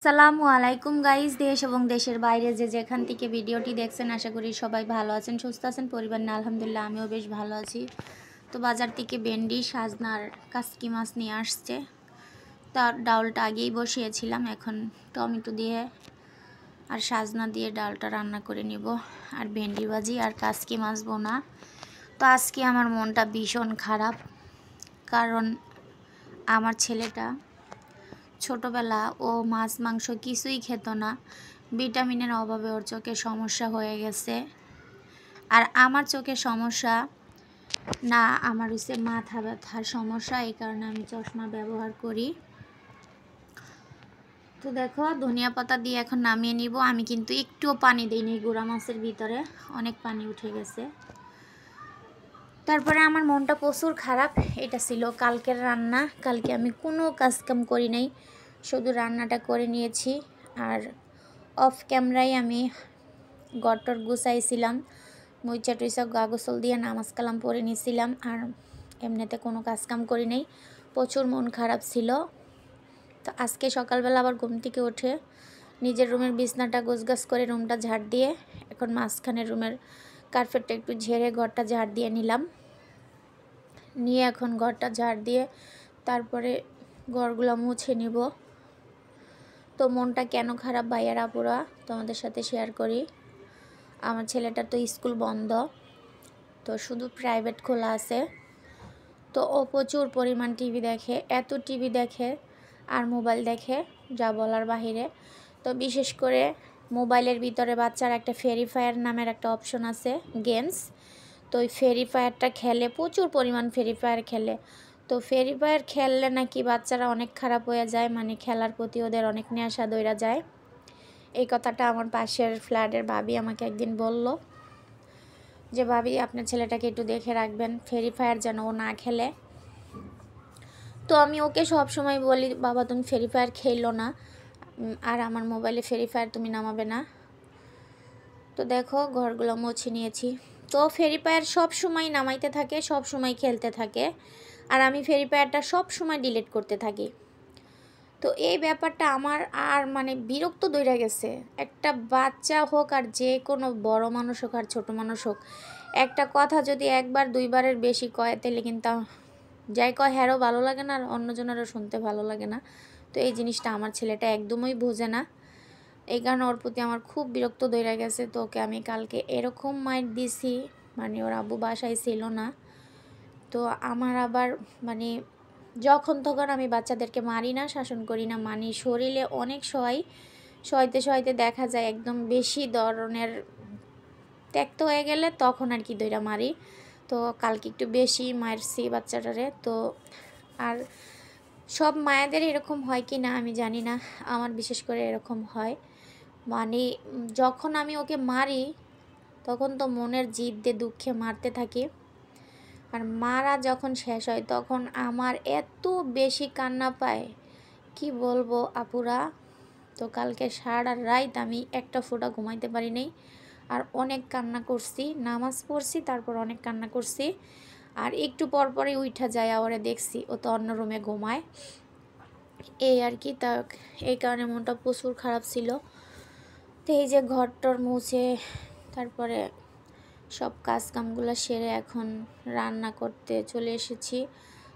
আসসালামু আলাইকুম গাইস, দেশ এবং দেশের বাইরে যে যেখান থেকে ভিডিওটি দেখছেন আশা করি সবাই ভালো আছেন, সুস্থ আছেন। পরিবার নিয়ে আলহামদুলিল্লাহ আমিও বেশ ভালো আছি। তো বাজার থেকে ভেন্ডি, সাজনার কাসকি মাছ নিয়ে আসছে। তার ডালটা আগেই বসিয়েছিলাম, এখন টমেটো দিয়ে আর সাজনা দিয়ে ডালটা রান্না করে নিব। আর ভেন্ডি ভাজি আর কাসকি মাছ বোনা। তো আজকে আমার মনটা ভীষণ খারাপ, কারণ আমার ছেলেটা ছোটবেলা ও মাছ মাংস কিছুই খেত না। ভিটামিনের অভাবে ওর চোখে সমস্যা হয়ে গেছে। আর আমার চোখে সমস্যা না, আমার হচ্ছে মাথা ব্যথার সমস্যা, এই কারণে আমি চশমা ব্যবহার করি। তো দেখো, ধনিয়া পাতা দিয়ে এখন নামিয়ে নিব। আমি কিন্তু একটুও পানি দিইনি, গুঁড়া মাছের ভিতরে অনেক পানি উঠে গেছে। তারপরে আমার মনটা প্রচুর খারাপ। এটা ছিল কালকের রান্না। কালকে আমি কোনো কাজকাম করি নাই, শুধু রান্নাটা করে নিয়েছি। আর অফ ক্যামেরায় আমি গটর গুছাইছিলাম, মুইচা টুইচা গা গোসল দিয়ে নামাজ কালাম পড়ে নিয়েছিলাম। আর এমনিতে কোনো কাজকাম করি নাই, প্রচুর মন খারাপ ছিল। তো আজকে সকালবেলা আবার ঘুম থেকে উঠে নিজের রুমের বিছনাটা গোছগাছ করে রুমটা ঝাড় দিয়ে এখন মাঝখানের রুমের কার্পেটটা একটু ঝেড়ে ঘরটা ঝাড় দিয়ে নিলাম। নিয়ে এখন ঘরটা ঝাড় দিয়ে তারপরে ঘরগুলো মুছে নিব। তো মনটা কেন খারাপ ভাইয়ারা আপুরা তোমাদের সাথে শেয়ার করি। আমার ছেলেটার তো স্কুল বন্ধ, তো শুধু প্রাইভেট খোলা আছে। তো ও প্রচুর পরিমাণ টিভি দেখে, এত টিভি দেখে আর মোবাইল দেখে যা বলার বাহিরে। তো বিশেষ করে মোবাইলের ভিতরে বাচ্চার একটা ফ্রি ফায়ার নামের একটা অপশন আছে, গেমস। তো ওই ফ্রি ফায়ারটা খেলে, প্রচুর পরিমাণ ফ্রি ফায়ার খেলে। তো ফ্রি ফায়ার খেললে নাকি বাচ্চারা অনেক খারাপ হয়ে যায়, মানে খেলার প্রতি ওদের অনেক নেশা দইরা যায়। এই কথাটা আমার পাশের ফ্ল্যাটের ভাবি আমাকে একদিন বলল যে, ভাবি আপনার ছেলেটাকে একটু দেখে রাখবেন, ফ্রি ফায়ার যেন ও না খেলে। তো আমি ওকে সব সময় বলি, বাবা তুমি ফ্রি ফায়ার খেলো না, আর আমার মোবাইলে ফ্রি ফায়ার তুমি নামাবে না। তো দেখো ঘরগুলো মুছে নিয়েছি। তো ফ্রি ফায়ার সব সময় নামাইতে থাকে, সব সময় খেলতে থাকে, আর আমি ফ্রি ফায়ারটা সব সময় ডিলিট করতে থাকি। তো এই ব্যাপারটা আমার আর মানে বিরক্ত দইরা গেছে। একটা বাচ্চা হোক আর যে কোনো বড় মানুষ হোক আর ছোটো মানুষ হোক, একটা কথা যদি একবার দুইবারের বেশি কয় তাহলে কিন্তু যাই কয় হ্যারও ভালো লাগে না, আর অন্যজনেরও শুনতে ভালো লাগে না। তো এই জিনিসটা আমার ছেলেটা একদমই বোঝে না, এই কারণে ওর প্রতি আমার খুব বিরক্ত দইরা গেছে। তো ওকে আমি কালকে এরকম মাইর দিছি, মানে ওর আব্বু বাসায় ছিল না। তো আমার আবার মানে যখন তখন আমি বাচ্চাদেরকে মারি না, শাসন করি না, মানে শরীরে অনেক সহাইতে সহাইতে দেখা যায় একদম বেশি ধরনের ত্যক্ত হয়ে গেলে তখন আর কি দইরা মারি। তো কালকে একটু বেশি মারছি বাচ্চাটারে। তো আর সব মায়েদের এরকম হয় কি না আমি জানি না, আমার বিশেষ করে এরকম হয়। মানে যখন আমি ওকে মারি তখন তো মনের জিদ দিয়ে দুঃখে মারতে থাকি, আর মারা যখন শেষ হয় তখন আমার এত বেশি কান্না পায়, কি বলবো আপুরা। তো কালকে সারা রাত আমি একটা ফোঁটা ঘুমাইতে পারি নাই, আর অনেক কান্না করছি, নামাজ পড়ছি, তারপর অনেক কান্না করছি। আর একটু পর পরই উঠা যায়, ওরে দেখছি ও তো অন্য রুমে ঘুমায়, এই আর কি। তা এই কারণে মনটা প্রচুর খারাপ ছিল। তো এই যে ঘরটর মুছে তারপরে সব কাজকামগুলো সেরে এখন রান্না করতে চলে এসেছি।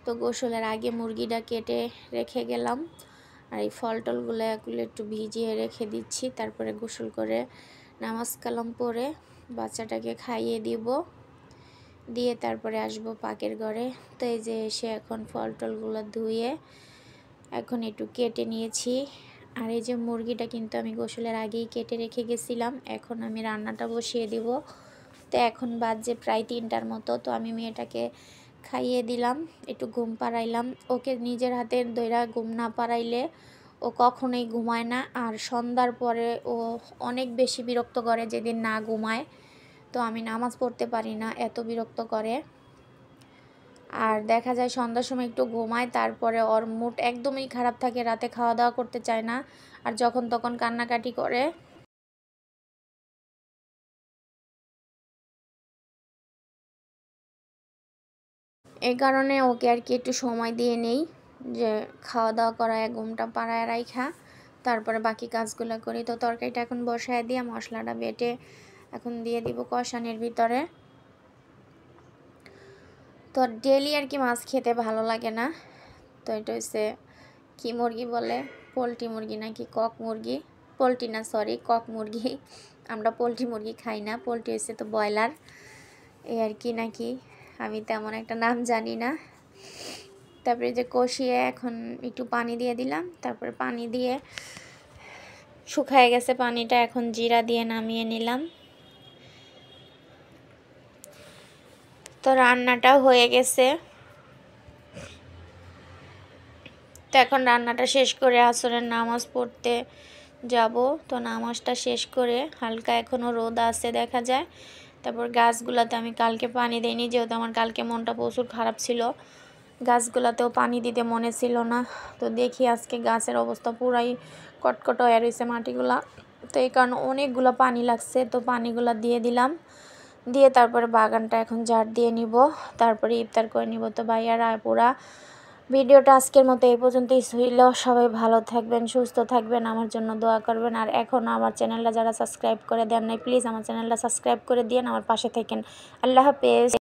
তো গোসলের আগে মুরগিটা কেটে রেখে গেলাম, আর এই ফল টলগুলো এগুলো একটু ভিজিয়ে রেখে দিচ্ছি। তারপরে গোসল করে নামাজ কালাম পরে বাচ্চাটাকে খাইয়ে দিব, দিয়ে তারপরে আসব পাকের ঘরে। তো এই যে এসে এখন ফল টলগুলো ধুয়ে এখন একটু কেটে নিয়েছি। আর এই যে মুরগিটা কিন্তু আমি গোসলের আগেই কেটে রেখে গেছিলাম, এখন আমি রান্নাটা বসিয়ে দিব। তো এখন বাজে প্রায় 3টার মতো। তো আমি মেয়েটাকে খাইয়ে দিলাম, একটু ঘুম পাড়াইলাম। ওকে নিজের হাতে দইরা ঘুম না পাড়াইলে ও কখনোই ঘুমায় না, আর সন্ধ্যার পরে ও অনেক বেশি বিরক্ত করে যেদিন না ঘুমায়। তো আমি নামাজ পড়তে পারি না, এত বিরক্ত করে। আর দেখা যায় সন্ধ্যার সময় একটু ঘুমায়, তারপরে ওর মুড একদমই খারাপ থাকে, রাতে খাওয়া দাওয়া করতে চায় না, আর যখন তখন কান্নাকাটি করে। এই কারণে ওকে আর কি একটু সময় দিয়ে নেই, যে খাওয়া দাওয়া করায় ঘুমটা পাড়ায় রাইখা তারপরে বাকি কাজগুলো করি। তো তরকারিটা এখন বসায় দিয়ে মশলাটা বেটে এখন দিয়ে দিব কষানির ভিতরে। তো ডেলি আর কি মাছ খেতে ভালো লাগে না। তো এটা হচ্ছে কি মুরগি বলে, পোলট্রি মুরগি নাকি কক মুরগি, পোলট্রি না সরি কক মুরগি, আমরা পোলট্রি মুরগি খাই না, পোলট্রি হচ্ছে তো ব্রয়লার, এই আর কি নাকি, আমি তেমন একটা নাম জানি না। তারপরে যে কষিয়ে এখন একটু পানি দিয়ে দিলাম, তারপরে পানি দিয়ে শুকায় গেছে পানিটা, এখন জিরা দিয়ে নামিয়ে নিলাম। তো রান্নাটা হয়ে গেছে। তো এখন রান্নাটা শেষ করে আসরের নামাজ পড়তে যাব। তো নামাজটা শেষ করে হালকা এখনও রোদ আছে দেখা যায়। তারপর গাছগুলোতে আমি কালকে পানি দিইনি, যেহেতু আমার কালকে মনটা প্রচুর খারাপ ছিল, গাছগুলোতেও পানি দিতে মনে ছিল না। তো দেখি আজকে গাছের অবস্থা পুরাই কটকট হয়ে রয়েছে মাটিগুলা, তো এই কারণে অনেকগুলো পানি লাগছে। তো পানিগুলো দিয়ে দিলাম, দিয়ে তারপরে বাগানটা এখন ঝাড় দিয়ে নিব, তারপরে ইফতার করে নিব। তো ভাইয়ারা পুরা ভিডিওটা আজকের মতো এই পর্যন্তই ছিল। সবাই ভালো থাকবেন, সুস্থ থাকবেন, আমার জন্য দোয়া করবেন। আর এখনও আমার চ্যানেলটা যারা সাবস্ক্রাইব করে দেন নাই, প্লিজ আমার চ্যানেলটা সাবস্ক্রাইব করে দিন, আমার পাশে থাকেন। আল্লাহ হাফেজ।